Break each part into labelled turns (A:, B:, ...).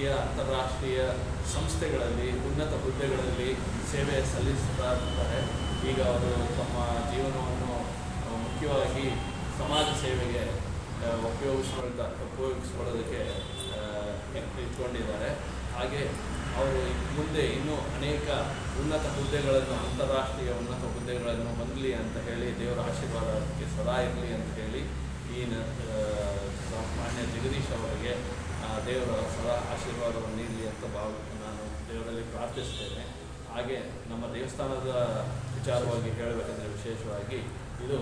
A: ರಾಷ್ಟ್ರೀಯ ಅಂತಾರಾಷ್ಟ್ರೀಯ ಸಂಸ್ಥೆಗಳಲ್ಲಿ ಉನ್ನತ ಹುದ್ದೆಗಳಲ್ಲಿ ಸೇವೆ ಸಲ್ಲಿಸ್ತಾ ಇರ್ತಾರೆ. ಈಗ ಅವರು ತಮ್ಮ ಜೀವನವನ್ನು ಮುಖ್ಯವಾಗಿ ಸಮಾಜ ಸೇವೆಗೆ ಉಪಯೋಗಿಸ್ಕೊಳ್ಳೋದಕ್ಕೆ ಇಟ್ಕೊಂಡಿದ್ದಾರೆ. ಹಾಗೆ ಅವರು ಮುಂದೆ ಇನ್ನೂ ಅನೇಕ ಉನ್ನತ ಹುದ್ದೆಗಳನ್ನು, ಅಂತಾರಾಷ್ಟ್ರೀಯ ಉನ್ನತ ಹುದ್ದೆಗಳನ್ನು ಹೊಂದಲಿ ಅಂತ ಹೇಳಿ, ದೇವರ ಆಶೀರ್ವಾದಕ್ಕೆ ಸದಾ ಇರಲಿ ಅಂತ ಹೇಳಿ ಈ ಮಾನ್ಯ ಜಗದೀಶ್ ಅವರಿಗೆ ದೇವರ ಸದಾ ಆಶೀರ್ವಾದವನ್ನು ನೀಡಲಿ ಅಂತ ನಾನು ದೇವರಲ್ಲಿ ಪ್ರಾರ್ಥಿಸ್ತೇನೆ. ಹಾಗೆ ನಮ್ಮ ದೇವಸ್ಥಾನದ ವಿಚಾರವಾಗಿ ಹೇಳಬೇಕಂದ್ರೆ ವಿಶೇಷವಾಗಿ ಇದು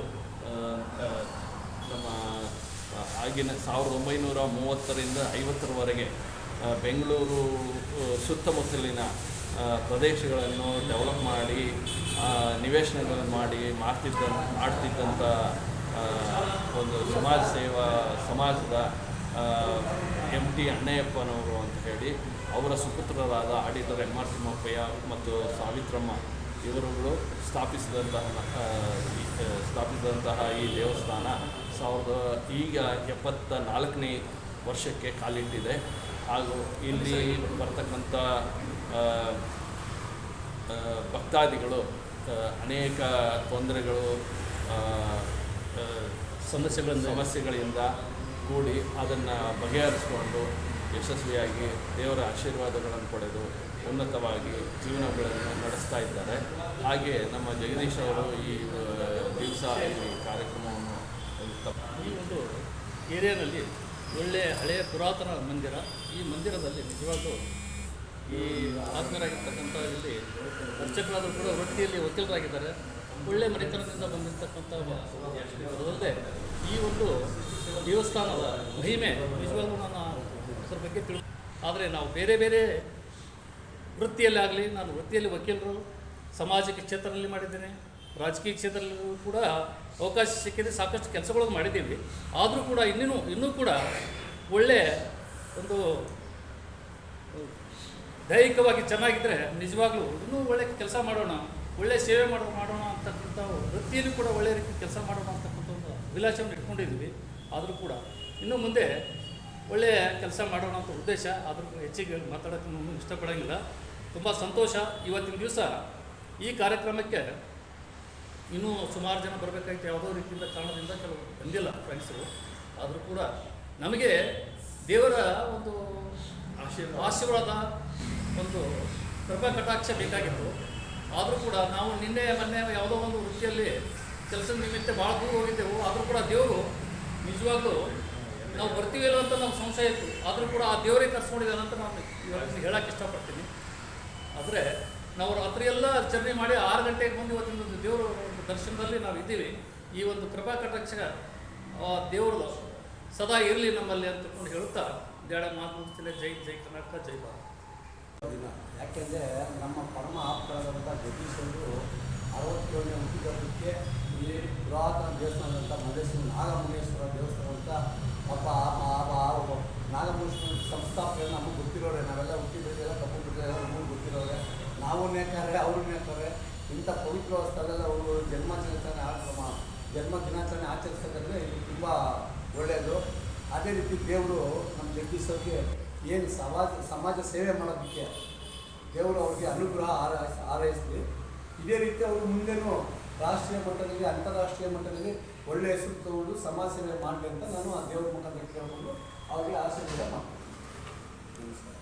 A: ನಮ್ಮ ಆಗಿನ 1930ರಿಂದ 50ರವರೆಗೆ ಬೆಂಗಳೂರು ಸುತ್ತಮುತ್ತಲಿನ ಪ್ರದೇಶಗಳನ್ನು ಡೆವಲಪ್ ಮಾಡಿ ನಿವೇಶನಗಳನ್ನು ಮಾಡಿ ಮಾಡ್ತಿದ್ದಂಥ ಒಂದು ಸಮಾಜದ MT ಅಣ್ಣಯ್ಯಪ್ಪನವರು ಅಂತ ಹೇಳಿ ಅವರ ಸುಪುತ್ರರಾದ ಆಡಿಟರ್ MR ತಿಮ್ಮಪ್ಪಯ್ಯ ಮತ್ತು ಸಾವಿತ್ರಮ್ಮ ಇವರುಗಳು ಸ್ಥಾಪಿಸಿದಂತಹ ಈ ದೇವಸ್ಥಾನ ಈಗ 74ನೇ ವರ್ಷಕ್ಕೆ ಕಾಲಿಟ್ಟಿದೆ. ಹಾಗೂ ಇಲ್ಲಿ ಬರ್ತಕ್ಕಂಥ ಭಕ್ತಾದಿಗಳು ಅನೇಕ ತೊಂದರೆಗಳು ಸಮಸ್ಯೆಗಳಿಂದ ಕೂಡಿ ಅದನ್ನು ಬಗೆಹರಿಸಿಕೊಂಡು ಯಶಸ್ವಿಯಾಗಿ ದೇವರ ಆಶೀರ್ವಾದಗಳನ್ನು ಪಡೆದು ಉನ್ನತವಾಗಿ ಜೀವನಗಳನ್ನು ನಡೆಸ್ತಾ ಇದ್ದಾರೆ. ಹಾಗೆ ನಮ್ಮ ಜಗದೀಶ್ ಅವರು ಈ ದಿವಸ ಈ ಕಾರ್ಯಕ್ರಮವನ್ನು
B: ಈ ಒಂದು ಏರಿಯಾನಲ್ಲಿ ಒಳ್ಳೆಯ ಹಳೆಯ ಪುರಾತನ ಮಂದಿರ. ಈ ಮಂದಿರದಲ್ಲಿ ನಿಜವಾಗೂ ಈ ಆತ್ಮೀಯರಾಗಿರ್ತಕ್ಕಂಥ ಇಲ್ಲಿ ಅರ್ಚಕರಾದರೂ ಕೂಡ ವೃತ್ತಿಯಲ್ಲಿ ವಕೀಲರಾಗಿದ್ದಾರೆ. ಒಳ್ಳೆಯ ಮನೆತನದಿಂದ ಬಂದಿರತಕ್ಕಂಥ ಅದಲ್ಲದೆ ಈ ಒಂದು ದೇವಸ್ಥಾನದ ಮಹಿಮೆ ನಿಜವಾಗ್ಲೂ ನಾನು ಅದರ ಬಗ್ಗೆ ಆದರೆ ನಾವು ಬೇರೆ ಬೇರೆ ವೃತ್ತಿಯಲ್ಲಾಗಲಿ, ನಾನು ವೃತ್ತಿಯಲ್ಲಿ ವಕೀಲರು, ಸಾಮಾಜಿಕ ಕ್ಷೇತ್ರದಲ್ಲಿ ಮಾಡಿದ್ದೇನೆ, ರಾಜಕೀಯ ಕ್ಷೇತ್ರದಲ್ಲೂ ಕೂಡ ಅವಕಾಶ ಸಿಕ್ಕಿದೆ, ಸಾಕಷ್ಟು ಕೆಲಸಗಳನ್ನು ಮಾಡಿದ್ದೀವಿ. ಆದರೂ ಕೂಡ ಇನ್ನೂ ಕೂಡ ಒಳ್ಳೆಯ ಒಂದು ದೈಹಿಕವಾಗಿ ಚೆನ್ನಾಗಿದ್ದರೆ ನಿಜವಾಗ್ಲೂ ಇನ್ನೂ ಒಳ್ಳೆಯ ಕೆಲಸ ಮಾಡೋಣ, ಒಳ್ಳೆಯ ಸೇವೆ ಮಾಡೋಣ ಅಂತಕ್ಕಂಥ ವೃತ್ತಿಯಲ್ಲಿ ಕೂಡ ಒಳ್ಳೆಯ ರೀತಿ ಕೆಲಸ ಮಾಡೋಣ ಅಂತಕ್ಕಂಥ ಒಂದು ಅಭಿಲಾಷೆಯನ್ನು ಇಟ್ಕೊಂಡಿದ್ವಿ. ಆದರೂ ಕೂಡ ಇನ್ನು ಮುಂದೆ ಒಳ್ಳೆಯ ಕೆಲಸ ಮಾಡೋಣ ಅಂತ ಉದ್ದೇಶ. ಆದರೂ ಹೆಚ್ಚಿಗೆ ಮಾತಾಡೋಕ್ಕೆ ನಾನು ಇಷ್ಟಪಡೋಂಗಿಲ್ಲ. ತುಂಬ ಸಂತೋಷ. ಇವತ್ತಿನ ದಿವಸ ಈ ಕಾರ್ಯಕ್ರಮಕ್ಕೆ ಇನ್ನೂ ಸುಮಾರು ಜನ ಬರಬೇಕಾಗಿತ್ತು. ಯಾವುದೋ ರೀತಿಯಿಂದ ಕಾರಣದಿಂದ ಕೆಲವು ಬಂದಿಲ್ಲ ಫ್ರೆಂಡ್ಸರು. ಆದರೂ ಕೂಡ ನಮಗೆ ದೇವರ ಒಂದು ಆಶೀರ್ವಾದ, ಒಂದು ಕೃಪಾ ಕಟಾಕ್ಷ ಬೇಕಾಗಿತ್ತು. ಆದರೂ ಕೂಡ ನಾವು ಮೊನ್ನೆ ಯಾವುದೋ ಒಂದು ವೃತ್ತಿಯಲ್ಲಿ ಕೆಲಸದ ನಿಮಿತ್ತ ಭಾಳ ದೂರ ಹೋಗಿದ್ದೆವು. ಆದರೂ ಕೂಡ ದೇವರು ನಿಜವಾಗ್ಲೂ ನಾವು ಬರ್ತೀವಿಲ್ಲ ಅಂತ ನಾವು ಸಂಶಯ ಇತ್ತು. ಆದರೂ ಕೂಡ ಆ ದೇವರೇ ಕರ್ಸ್ಕೊಂಡಿದ್ದಾನೆ ಅಂತ ನಾನು ಇವತ್ತಿನ ಹೇಳೋಕ್ಕೆ ಇಷ್ಟಪಡ್ತೀನಿ. ಆದರೆ ನಾವು ರಾತ್ರಿ ಎಲ್ಲ ಜರ್ನಿ ಮಾಡಿ 6 ಗಂಟೆಗೆ ಬಂದು ಇವತ್ತಿನ ದೇವರ ಒಂದು ದರ್ಶನದಲ್ಲಿ ನಾವು ಇದ್ದೀವಿ. ಈ ಒಂದು ಕೃಪಾ ಕಟಾಕ್ಷ ದೇವರು ಸದಾ ಇರಲಿ ನಮ್ಮಲ್ಲಿ ಅಂತಕೊಂಡು ಹೇಳುತ್ತಾ ದೇಡ ಮಾತು ಮುಗಿಸ್ತಿಲ್ಲ. ಜೈ ಜೈ ಕರ್ನಾಟಕ, ಜೈ ಭಾರತ.
C: ಯಾಕೆಂದರೆ ನಮ್ಮ ಪರಮ ಆಪ್ತರಾದಂಥ ಜಗದೀಶ್ ಅವರು 67ನೇ ಹುಟ್ಟಿದಬ್ಬಕ್ಕೆ ಇಲ್ಲಿ ಪುರಾತನ ದೇವಸ್ಥಾನದಂಥ ಮಲ್ಲೇಶ್ವರ ನಾಗಮುನೇಶ್ವರ ದೇವಸ್ಥಾನ ಅಂತ ನಾಗಮುನೇಶ್ವರ ಸಂಸ್ಥಾಪನೆ ನಮಗೆ ಗೊತ್ತಿರೋರೆ. ನಾವೆಲ್ಲ ಹುಟ್ಟಿದ್ದೆಲ್ಲ ತಗೊಂಡ್ಬಿಟ್ಟಿಲ್ಲ, ನಮಗೆ ಗೊತ್ತಿರೋರೆ. ನಾವು ನೇಕಾರೆ, ಅವರು ನೇಕಾರೆ. ಇಂಥ ಪವಿತ್ರ ಸ್ಥಳದಲ್ಲಿ ಅವರು ಜನ್ಮ ದಿನಾಚರಣೆ ಆಚರಿಸೋದಂದರೆ ಇದು ತುಂಬ ಒಳ್ಳೆಯದು. ಅದೇ ರೀತಿ ದೇವರು ನಮ್ಮ ಜಗದೀಶ್ ಅವ್ರಿಗೆ ಏನು ಸಮಾಜ ಸೇವೆ ಮಾಡೋದಕ್ಕೆ ದೇವರು ಅವ್ರಿಗೆ ಅನುಗ್ರಹ ಹಾರೈಸಲಿ. ಇದೇ ರೀತಿ ಅವರು ಮುಂದೆನೂ ರಾಷ್ಟ್ರೀಯ ಮಟ್ಟದಲ್ಲಿ, ಅಂತಾರಾಷ್ಟ್ರೀಯ ಮಟ್ಟದಲ್ಲಿ ಒಳ್ಳೆಯ ಹೆಸರು ತಗೊಂಡು ಸಮಾಜ ಸೇವೆ ಮಾಡಲಿ ಅಂತ ನಾನು ಆ ದೇವರ ಮುಖಾಂತರ ಕೇಳಿಕೊಂಡು ಅವ್ರಿಗೆ ಆಶೀರ್ವಾದ ಮಾಡ್ತೀನಿ. ನಮಸ್ಕಾರ.